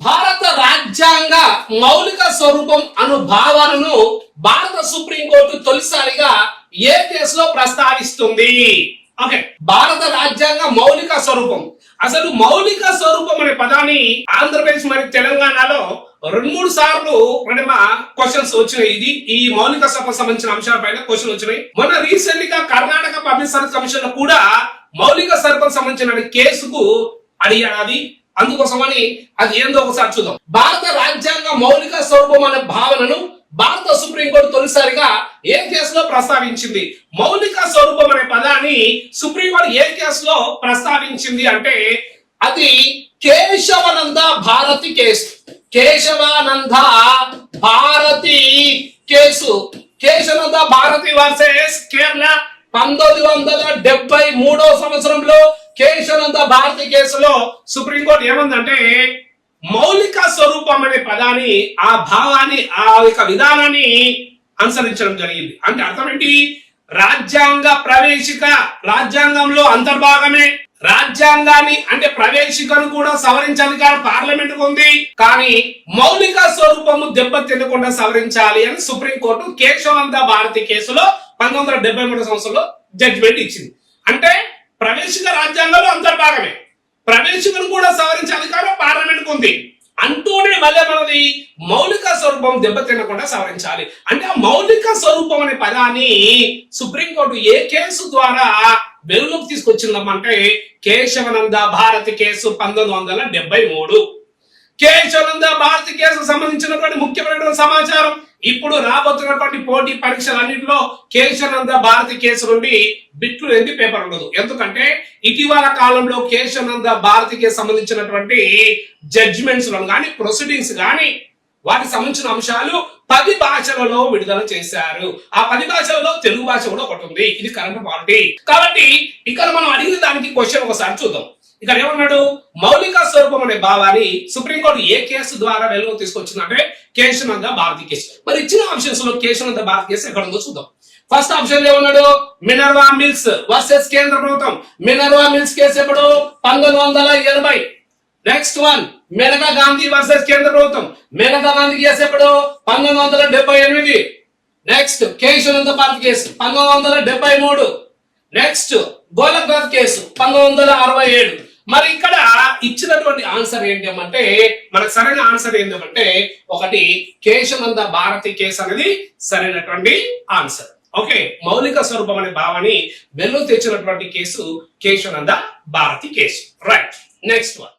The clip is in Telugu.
భారత రాజ్యాంగ మౌలిక స్వరూపం అను భావనను భారత సుప్రీంకోర్టు తొలిసారిగా ఏ కేసులో ప్రస్తావిస్తుంది? ఓకే, భారత రాజ్యాంగ మౌలిక స్వరూపం. అసలు మౌలిక స్వరూపం అనే పదాన్ని ఆంధ్రప్రదేశ్ మరియు తెలంగాణలో 2-3 సార్లు మా క్వశ్చన్స్ వచ్చినాయి. ఇది ఈ మౌలిక స్వరూపం సంబంధించిన అంశాలపైన క్వశ్చన్ వచ్చినాయి. మొన్న రీసెంట్ గా కర్ణాటక పబ్లిక్ సర్వీస్ కమిషన్ లో కూడా మౌలిక స్వరూపం సంబంధించిన కేసుకు అడిగాడు. అది అందుకోసమని అది ఏందో ఒకసారి చూద్దాం. భారత రాజ్యాంగ మౌలిక స్వరూపం అనే భావనను భారత సుప్రీంకోర్టు తొలిసారిగా ఏ కేసులో ప్రస్తావించింది? మౌలిక స్వరూపం అనే పదాన్ని సుప్రీంకోర్టు ఏ కేసులో ప్రస్తావించింది అంటే అది Kesavananda Bharati case. Kesavananda Bharati case. Kesavananda Bharati versus Kerala 1973 సంవత్సరంలో కేశవానంద భారతి కేసులో సుప్రీంకోర్టు ఏమందంటే మౌలిక స్వరూపం అనే పదాన్ని, ఆ భావాన్ని, ఆ యొక్క విధానాన్ని అనుసరించడం జరిగింది. అంటే అర్థం ఏంటి? రాజ్యాంగ ప్రవేశిక రాజ్యాంగంలో అంతర్భాగమే. రాజ్యాంగాన్ని అంటే ప్రవేశికను కూడా సవరించే అధికారం పార్లమెంట్ ఉంది. కానీ మౌలిక స్వరూపము దెబ్బతినకుండా సవరించాలి అని సుప్రీంకోర్టు కేశవానంద భారతి కేసులో 1973 సంవత్సరంలో జడ్జిమెంట్ ఇచ్చింది. అంటే ప్రవేశిక రాజ్యాంగంలో అంతర్భాగమే, ప్రవేశికను కూడా సవరించే అధికారం పార్లమెంట్ ఉంది అంటూనే మళ్ళీ మనది మౌలిక స్వరూపం దెబ్బతినకుండా సవరించాలి. అంటే ఆ మౌలిక స్వరూపం అనే పదాన్ని సుప్రీంకోర్టు ఏ కేసు ద్వారా వెలుగులోకి తీసుకొచ్చిందమ్మంటే కేశవానంద భారతి కేసు 1973. కేశవానంద భారతి కేసు సంబంధించినటువంటి ముఖ్యమైన సమాచారం ఇప్పుడు రాబోతున్నటువంటి పోటీ పరీక్షలన్నింటిలో కేశవానంద భారతి కేసు నుండి బిట్లు ఎంది పేపర్ ఉండదు. ఎందుకంటే ఇటీవల కాలంలో కేశవానంద భారతి కేసు సంబంధించినటువంటి జడ్జిమెంట్స్ కానీ ప్రొసీడింగ్స్ కానీ వాటికి సంబంధించిన అంశాలు 10 భాషలలో విడుదల చేశారు. ఆ 10 భాషలలో తెలుగు భాష కూడా ఒకటి ఉంది. ఇది కరెంట్ పార్టీ. కాబట్టి ఇక్కడ మనం అడిగిన దానికి క్వశ్చన్ ఒకసారి చూద్దాం. ఇక్కడ ఏమన్నాడు? మౌలిక స్వరూపం అనే భావాన్ని సుప్రీంకోర్టు ఏ కేసు ద్వారా వెలుగు తీసుకొచ్చిందంటే కేశవానంద భారతి కేసు. మరి ఇచ్చిన ఆప్షన్స్ లో కేశవానంద భారతి కేసు ఎక్కడ ఉందో చూద్దాం. ఫస్ట్ ఆప్షన్ ఏమన్నాడు? మినర్వా మిల్స్ వర్సెస్ కేంద్ర ప్రభుత్వం. మినర్వా మిల్స్ కేసు ఎప్పుడు? 1980. Next one Maneka Gandhi versus కేంద్ర ప్రభుత్వం. మేనకా గాంధీ కేసు ఎప్పుడు? 1978. Next Kesavananda Bharati case 1973. Next Golaknath case 1967. మరి ఇక్కడ ఇచ్చినటువంటి ఆన్సర్ ఏంటి అంటే మనకు సరైన ఆన్సర్ ఏంటంటే ఒకటి కేశవానంద భారతి కేసు అనేది సరైనటువంటి ఆన్సర్. ఓకే, మౌలిక స్వరూపం అనే భావాన్ని వెలుగు తెచ్చినటువంటి case Kesavananda Bharati case. Right, next one.